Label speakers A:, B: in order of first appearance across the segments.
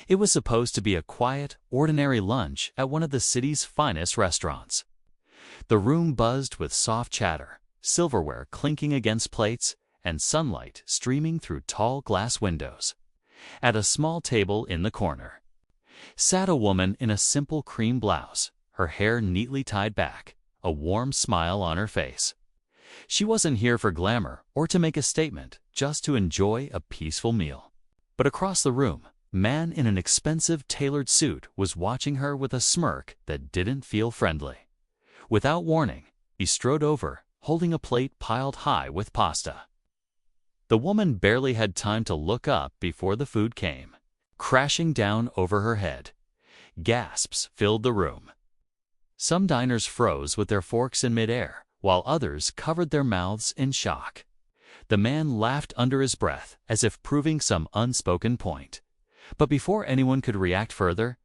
A: It was supposed to be a quiet, ordinary lunch at one of the city's finest restaurants. The room buzzed with soft chatter, silverware clinking against plates, and sunlight streaming through tall glass windows. At a small table in the corner sat a woman in a simple cream blouse, her hair neatly tied back, a warm smile on her face. She wasn't here for glamour or to make a statement, just to enjoy a peaceful meal. But across the room, a man in an expensive tailored suit was watching her with a smirk that didn't feel friendly. Without warning, he strode over, holding a plate piled high with pasta. The woman barely had time to look up before the food came, crashing down over her head. Gasps filled the room. Some diners froze with their forks in midair, while others covered their mouths in shock. The man laughed under his breath, as if proving some unspoken point. But before anyone could react further,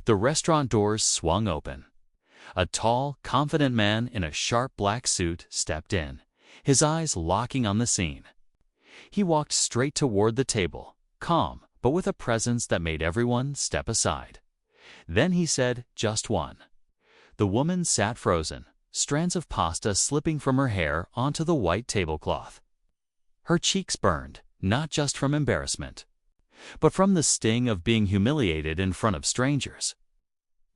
A: the restaurant doors swung open. A tall, confident man in a sharp black suit stepped in, his eyes locking on the scene. He walked straight toward the table, calm, but with a presence that made everyone step aside. Then he said just one. The woman sat frozen, strands of pasta slipping from her hair onto the white tablecloth. Her cheeks burned, not just from embarrassment, but from the sting of being humiliated in front of strangers.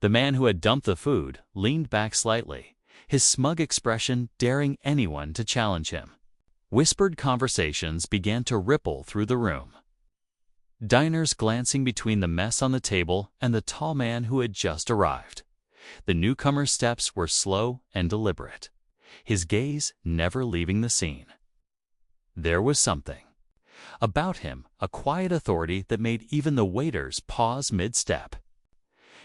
A: The man who had dumped the food leaned back slightly, his smug expression daring anyone to challenge him. Whispered conversations began to ripple through the room. Diners glancing between the mess on the table and the tall man who had just arrived. The newcomer's steps were slow and deliberate, his gaze never leaving the scene. There was something about him, a quiet authority that made even the waiters pause mid-step.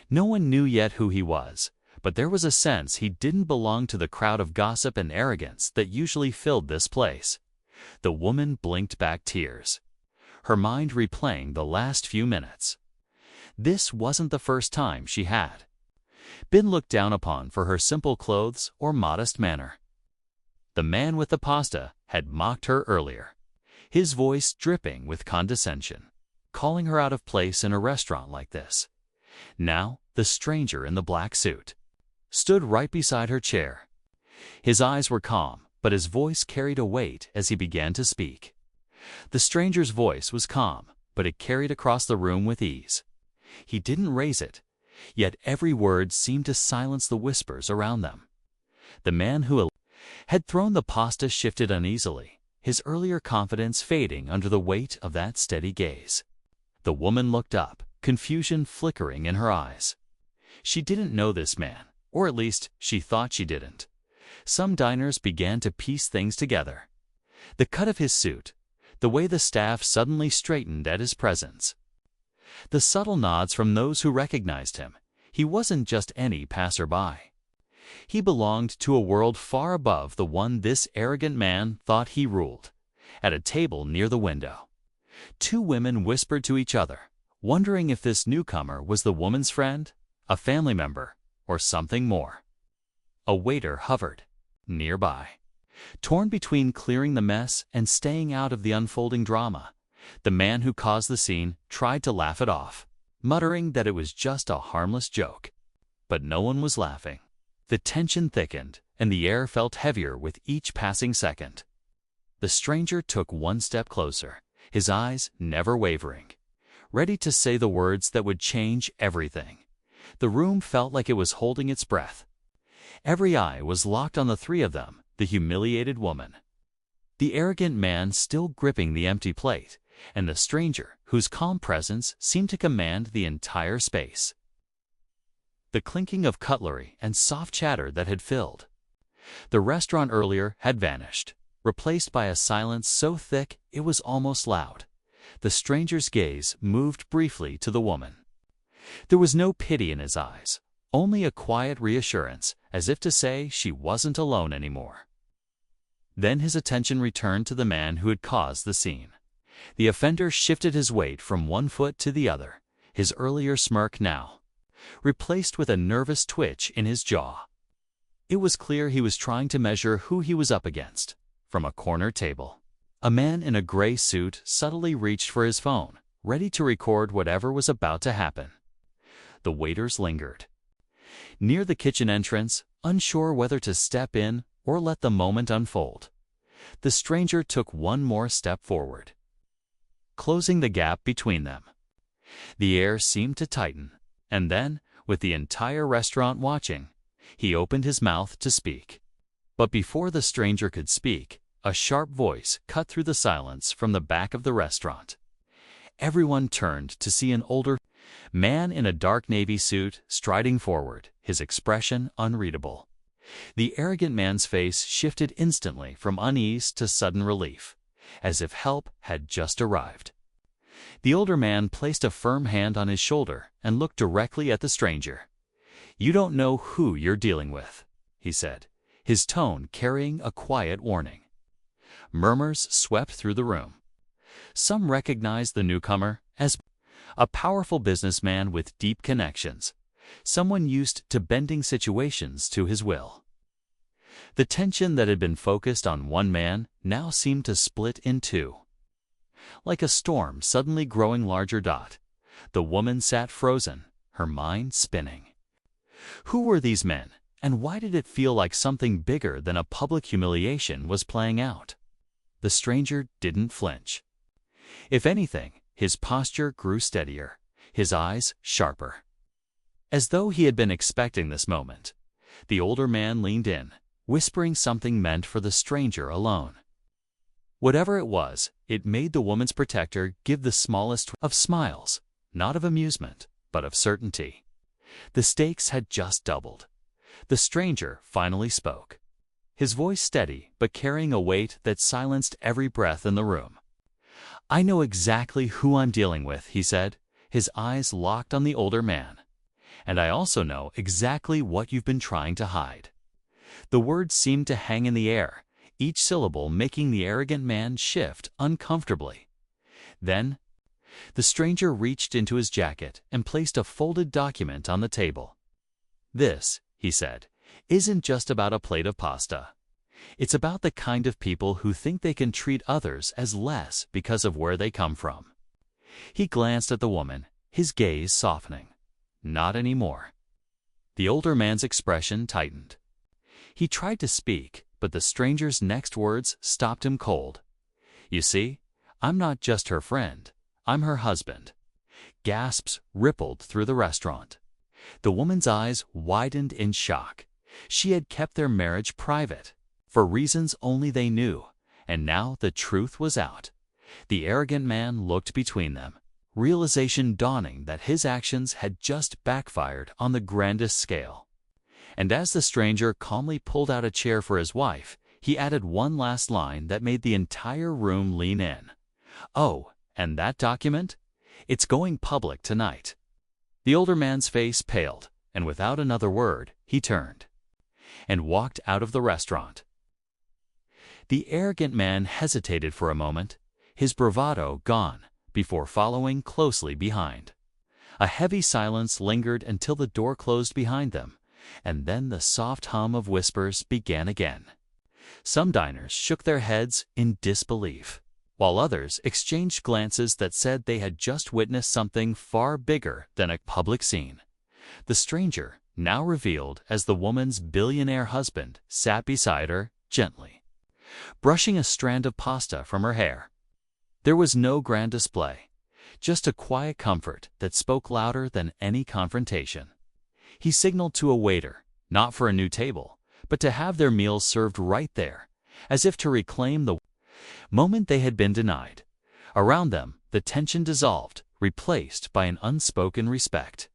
A: No one knew yet who he was, but there was a sense he didn't belong to the crowd of gossip and arrogance that usually filled this place. The woman blinked back tears, her mind replaying the last few minutes. This wasn't the first time she had been looked down upon for her simple clothes or modest manner. The man with the pasta had mocked her earlier, his voice dripping with condescension, calling her out of place in a restaurant like this. Now, the stranger in the black suit stood right beside her chair. His eyes were calm, but his voice carried a weight as he began to speak. The stranger's voice was calm, but it carried across the room with ease. He didn't raise it, yet every word seemed to silence the whispers around them. The man who had thrown the pasta shifted uneasily, his earlier confidence fading under the weight of that steady gaze. The woman looked up, confusion flickering in her eyes. She didn't know this man, or at least she thought she didn't. Some diners began to piece things together. The cut of his suit, the way the staff suddenly straightened at his presence, the subtle nods from those who recognized him. He wasn't just any passerby. He belonged to a world far above the one this arrogant man thought he ruled. At a table near the window, two women whispered to each other, wondering if this newcomer was the woman's friend, a family member, or something more. A waiter hovered nearby, torn between clearing the mess and staying out of the unfolding drama. The man who caused the scene tried to laugh it off, muttering that it was just a harmless joke. But no one was laughing. The tension thickened, and the air felt heavier with each passing second. The stranger took one step closer, his eyes never wavering, ready to say the words that would change everything. The room felt like it was holding its breath. Every eye was locked on the three of them, the humiliated woman, the arrogant man still gripping the empty plate, and the stranger whose calm presence seemed to command the entire space. The clinking of cutlery and soft chatter that had filled the restaurant earlier had vanished, replaced by a silence so thick it was almost loud. The stranger's gaze moved briefly to the woman. There was no pity in his eyes, only a quiet reassurance, as if to say she wasn't alone anymore. Then his attention returned to the man who had caused the scene. The offender shifted his weight from one foot to the other, his earlier smirk now replaced with a nervous twitch in his jaw. It was clear he was trying to measure who he was up against. From a corner table, a man in a gray suit subtly reached for his phone, ready to record whatever was about to happen. The waiters lingered near the kitchen entrance, unsure whether to step in or let the moment unfold. The stranger took one more step forward, closing the gap between them. The air seemed to tighten, and then, with the entire restaurant watching, he opened his mouth to speak. But before the stranger could speak, a sharp voice cut through the silence from the back of the restaurant. Everyone turned to see an older man in a dark navy suit striding forward, his expression unreadable. The arrogant man's face shifted instantly from unease to sudden relief, as if help had just arrived. The older man placed a firm hand on his shoulder and looked directly at the stranger. "You don't know who you're dealing with," he said, his tone carrying a quiet warning. Murmurs swept through the room. Some recognized the newcomer as a powerful businessman with deep connections, someone used to bending situations to his will. The tension that had been focused on one man now seemed to split in two. Like a storm suddenly growing larger. The woman sat frozen, her mind spinning. Who were these men, and why did it feel like something bigger than a public humiliation was playing out? The stranger didn't flinch. If anything, his posture grew steadier, his eyes sharper. As though he had been expecting this moment, the older man leaned in, whispering something meant for the stranger alone. Whatever it was, it made the woman's protector give the smallest of smiles, not of amusement, but of certainty. The stakes had just doubled. The stranger finally spoke, his voice steady but carrying a weight that silenced every breath in the room. "I know exactly who I'm dealing with," he said, his eyes locked on the older man. "And I also know exactly what you've been trying to hide." The words seemed to hang in the air, each syllable making the arrogant man shift uncomfortably. Then, the stranger reached into his jacket and placed a folded document on the table. "This," he said, "isn't just about a plate of pasta. It's about the kind of people who think they can treat others as less because of where they come from." He glanced at the woman, his gaze softening. Not anymore. The older man's expression tightened. He tried to speak, but the stranger's next words stopped him cold. "You see, I'm not just her friend, I'm her husband." Gasps rippled through the restaurant. The woman's eyes widened in shock. She had kept their marriage private, for reasons only they knew, and now the truth was out. The arrogant man looked between them, realization dawning that his actions had just backfired on the grandest scale. And as the stranger calmly pulled out a chair for his wife, he added one last line that made the entire room lean in. "Oh, and that document? It's going public tonight." The older man's face paled, and without another word, he turned and walked out of the restaurant. The arrogant man hesitated for a moment, his bravado gone, before following closely behind. A heavy silence lingered until the door closed behind them, and then the soft hum of whispers began again. Some diners shook their heads in disbelief, while others exchanged glances that said they had just witnessed something far bigger than a public scene. The stranger, now revealed as the woman's billionaire husband, sat beside her gently, brushing a strand of pasta from her hair. There was no grand display, just a quiet comfort that spoke louder than any confrontation. He signaled to a waiter, not for a new table, but to have their meals served right there, as if to reclaim the moment they had been denied. Around them, the tension dissolved, replaced by an unspoken respect.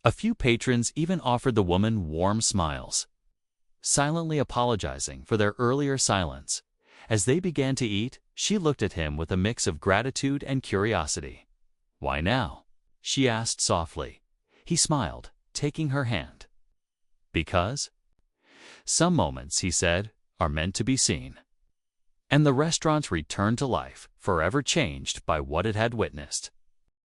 A: A few patrons even offered the woman warm smiles, silently apologizing for their earlier silence. As they began to eat, she looked at him with a mix of gratitude and curiosity. "Why now?" she asked softly. He smiled, taking her hand. "Because some moments," he said, "are meant to be seen." And the restaurant returned to life, forever changed by what it had witnessed.